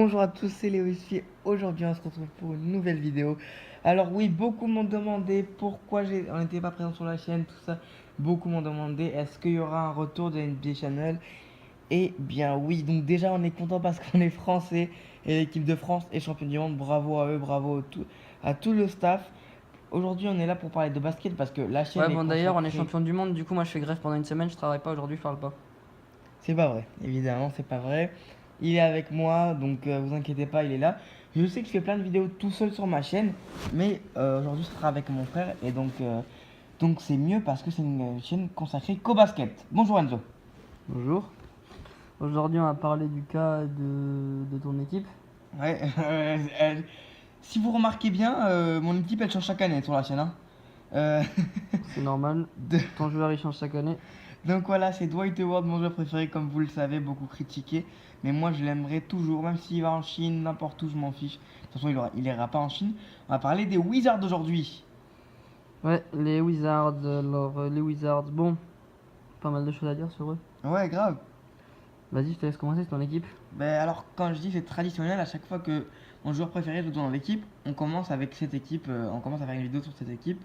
Bonjour à tous, c'est Léo ici. Aujourd'hui, on se retrouve pour une nouvelle vidéo. Alors oui, beaucoup m'ont demandé pourquoi on n'était pas présent sur la chaîne, tout ça. Beaucoup m'ont demandé est-ce qu'il y aura un retour de NBA Channel. Eh bien oui, donc déjà on est content parce qu'on est français et l'équipe de France est championne du monde. Bravo à eux, bravo à tout le staff. Aujourd'hui, on est là pour parler de basket parce que la Ouais, chaîne est bon, d'ailleurs, on est consacrée. champion du monde, du coup, moi je fais grève pendant une semaine, je travaille pas aujourd'hui, je parle pas. C'est pas vrai, évidemment, c'est pas vrai. Il est avec moi, donc vous inquiétez pas, il est là. Je sais que je fais plein de vidéos tout seul sur ma chaîne, mais aujourd'hui ce sera avec mon frère et donc c'est mieux parce que c'est une chaîne consacrée qu'au basket. Bonjour Enzo. Bonjour. Aujourd'hui, on va parler du cas de ton équipe. Ouais, si vous remarquez bien, mon équipe elle change chaque année sur la chaîne, hein. Euh, C'est normal, de- ton joueur il change chaque année. Donc voilà, c'est Dwight Howard, mon joueur préféré, comme vous le savez, beaucoup critiqué. Mais moi, je l'aimerais toujours, même s'il va en Chine, n'importe où, je m'en fiche. De toute façon, il ira pas en Chine. On va parler des Wizards aujourd'hui. Ouais, les Wizards, alors les Wizards, bon, pas mal de choses à dire sur eux. Ouais, grave. Vas-y, je te laisse commencer, c'est ton équipe. Ben alors, quand je dis c'est traditionnel, à chaque fois que mon joueur préféré joue dans l'équipe, on commence avec cette équipe, on commence à faire une vidéo sur cette équipe.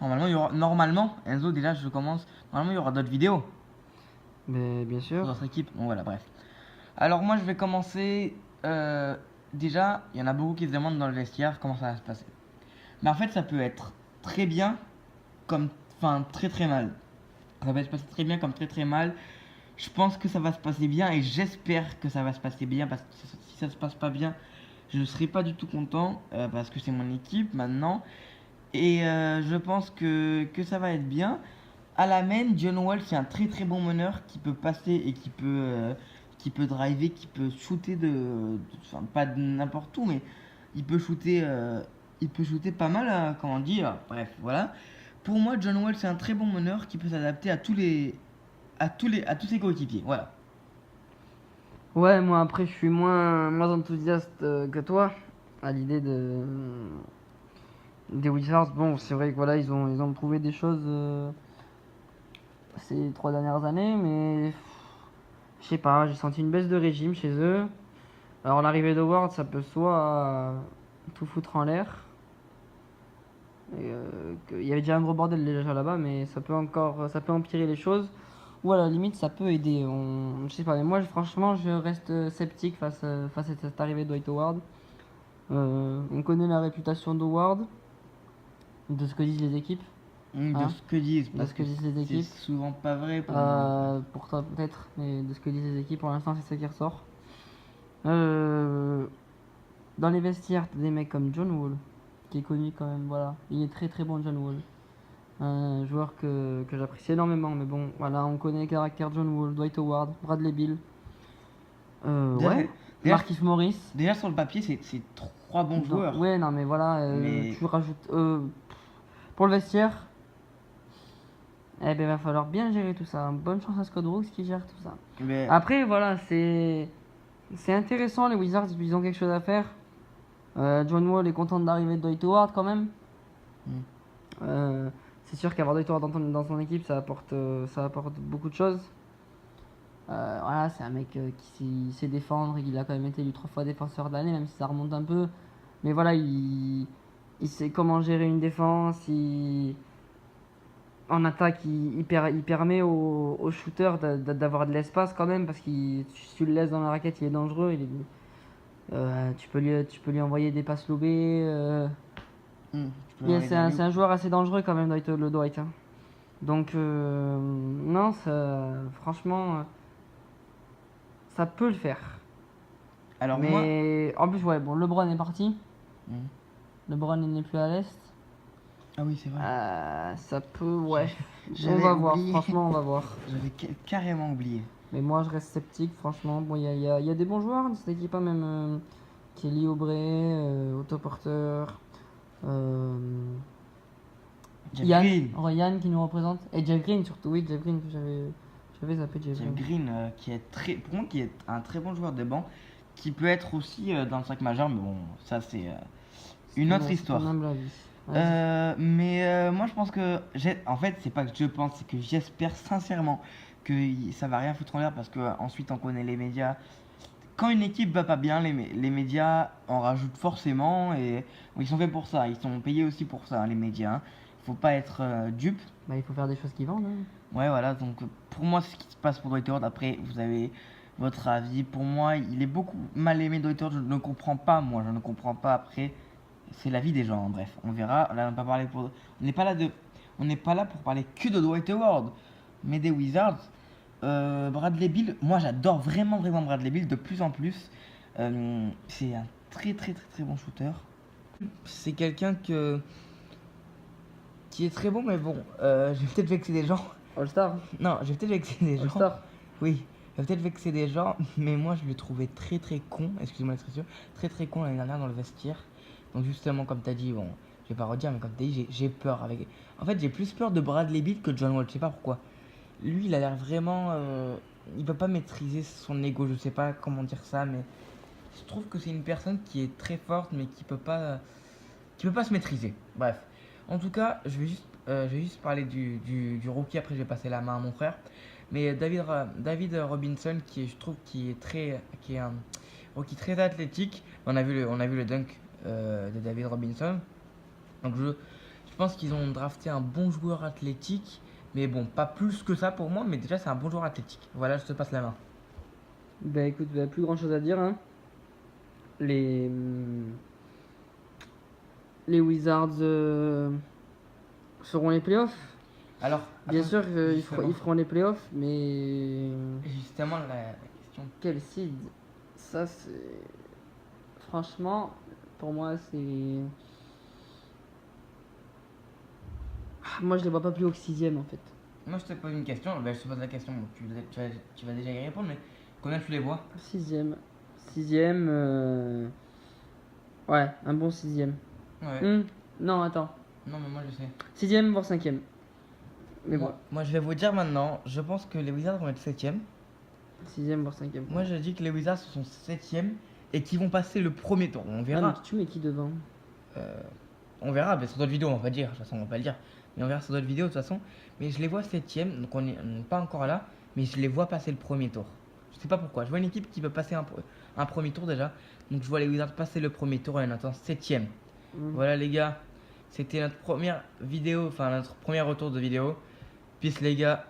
Normalement, Enzo, déjà, je commence. Normalement, il y aura d'autres vidéos Mais bien sur sûr. notre équipe. Bon, voilà, bref. Alors, moi, je vais commencer. Déjà, il y en a beaucoup qui se demandent dans le vestiaire comment ça va se passer. Mais en fait, ça peut être très bien comme. Enfin, très très mal. Ça va se passer très bien comme très très mal. Je pense que ça va se passer bien et j'espère que ça va se passer bien parce que si ça se passe pas bien, je ne serai pas du tout content parce que c'est mon équipe maintenant. Et je pense que ça va être bien. À la main, John Wall, c'est un très très bon meneur qui peut passer et qui peut driver, qui peut shooter enfin, pas de n'importe où, mais il peut shooter, il peut shooter pas mal, comment dire. Bref, voilà. Pour moi, John Wall, c'est un très bon meneur qui peut s'adapter à tous ses coéquipiers. Voilà. Ouais, moi après, je suis moins enthousiaste que toi à l'idée des Wizards. Bon, c'est vrai que voilà, ils ont prouvé des choses ces 3 dernières années, mais je sais pas, j'ai senti une baisse de régime chez eux. Alors l'arrivée d'Howard, ça peut soit tout foutre en l'air. Il y avait déjà un gros bordel déjà là-bas, mais ça peut empirer les choses. Ou à la limite, ça peut aider. Je sais pas, mais moi franchement, je reste sceptique face à cette arrivée de Dwight Howard. On connaît la réputation d'Howard, de ce que disent les équipes. De Hein, ce que disent, de parce ce que que disent les c'est équipes. souvent pas vrai pour moi. Pour toi peut-être, mais de ce que disent les équipes, pour l'instant, c'est ça qui ressort. Euh, Dans les vestiaires, t'as des mecs comme John Wall, qui est connu quand même, voilà. Il est très très bon, John Wall. Un joueur que j'apprécie énormément, mais bon, voilà, on connaît le caractère John Wall, Dwight Howard, Bradley Beal. Déjà, Ouais, déjà, Markif Morris. déjà sur le papier, c'est trois bons joueurs. Ouais, non, mais voilà, Mais tu rajoutes. Pour le vestiaire, eh ben, va falloir bien gérer tout ça. Bonne chance à Scott Brooks qui gère tout ça. Mais Après, voilà, c'est intéressant, les Wizards, ils ont quelque chose à faire. John Wall est content d'arriver de Dwight Howard quand même. hmm, Euh, c'est sûr qu'avoir Dwight Howard dans son équipe, ça apporte beaucoup de choses. Voilà, c'est un mec qui sait défendre. Il a quand même été élu 3 fois défenseur de l'année, même si ça remonte un peu. Mais voilà, il sait comment gérer une défense. En attaque, il permet au shooter d'avoir de l'espace quand même, parce que si tu le laisses dans la raquette, il est dangereux. Tu peux lui envoyer des passes lobées. tu peux envoyer des C'est loops. un joueur assez dangereux quand même, le Dwight. Hein. Donc, non, franchement, ça peut le faire. Alors moi, Mais en plus, ouais, bon, LeBron est parti. hmm, LeBron n'est plus à l'Est. ah oui, c'est vrai. Ça peut, ouais. On J'avais va voir, oublié. franchement, on va voir. J'avais carrément oublié. Mais moi, je reste sceptique, franchement. Bon, il y a des bons joueurs dans cette équipe, hein, même Kelly Oubre, Otto Porter, euh, Jeff Green. Ryan qui nous représente. Et Jeff Green, surtout, oui, Jeff Green, que j'avais zappé Jeff Jeff Green. Green, qui est pour moi, qui est un très bon joueur de banc, qui peut être aussi dans le 5 majeur, mais bon, ça c'est une autre C'est ton histoire. humble avis. Vas-y. Mais moi je pense que en fait c'est pas que je pense, c'est que j'espère sincèrement que ça va rien foutre en l'air parce que ensuite on connaît les médias quand une équipe va pas bien, les médias en rajoutent forcément et ils sont faits pour ça. Ils sont payés aussi pour ça, hein, les médias, hein. Faut pas être dupe. Bah, il faut faire des choses qui vendent, hein. Ouais, voilà. Donc pour moi, c'est ce qui se passe pour Dwight Howard. Après, vous avez votre avis. Pour moi, il est beaucoup mal aimé, Dwight Howard. Je ne comprends pas. Moi, je ne comprends pas. Après, c'est l'avis des gens, hein. Bref, on verra. Là, on n'a pas parlé pour. On n'est pas là de. On n'est pas là pour parler que de Dwight Howard, mais des Wizards. Bradley Beal, moi j'adore vraiment vraiment Bradley Beal de plus en plus. C'est un très très très très bon shooter. C'est quelqu'un qui est très bon, mais bon, je vais peut-être vexer des gens. All-Star. Non, je vais peut-être vexer des gens. All-Star. Oui, je vais peut-être vexer des gens, mais moi je l'ai trouvé très très con, excusez-moi l'expression, très très con l'année dernière dans le vestiaire. Donc justement, comme tu as dit, bon, je vais pas redire, mais comme tu as dit, j'ai peur avec. En fait, j'ai plus peur de Bradley Beal que de John Wall, je sais pas pourquoi. Lui, il a l'air vraiment. Il peut pas maîtriser son ego, je sais pas comment dire ça, mais je trouve que c'est une personne qui est très forte, mais qui peut pas se maîtriser. Bref. En tout cas, je vais juste parler du rookie, après je vais passer la main à mon frère. Mais David Robinson, je trouve, qui est un rookie très athlétique. On a vu le dunk de David Robinson. Donc je pense qu'ils ont drafté un bon joueur athlétique. Mais bon, pas plus que ça pour moi, mais déjà c'est un bon joueur athlétique. Voilà, je te passe la main. Bah écoute, bah, plus grand chose à dire, hein. Les, les Wizards feront les playoffs. Alors, Bien attends, sûr, justement, ils feront les playoffs, mais justement, la question. quel seed? Ça, c'est. Franchement, pour moi, c'est. Moi, je les vois pas plus haut que 6ème en fait. Moi, je te pose une question. Ben, je te pose la question. Bon, tu vas déjà y répondre, mais combien tu les vois? 6ème. 6ème. Ouais, un bon 6ème. Ouais. Non, attends. Non, mais moi, je sais. 6ème, voire 5ème. Mais bon, Moi, je vais vous dire maintenant. Je pense que les Wizards vont être 7ème. 6ème, voire 5ème. Moi, je dis que les Wizards sont 7ème et qu'ils vont passer le premier tour. On Ah, verra. mais tu mets qui devant? On verra. Mais sur d'autres vidéos, on va pas dire. De toute façon, on va pas le dire. Mais on verra sur d'autres vidéos, de toute façon. Mais je les vois 7ème. Donc, on n'est pas encore là. Mais je les vois passer le premier tour. Je sais pas pourquoi. Je vois une équipe qui peut passer un premier tour déjà. Donc, je vois les Wizards passer le premier tour et on attend 7ème. Voilà, les gars. C'était notre première vidéo. Enfin, notre premier retour de vidéo. Peace, les gars.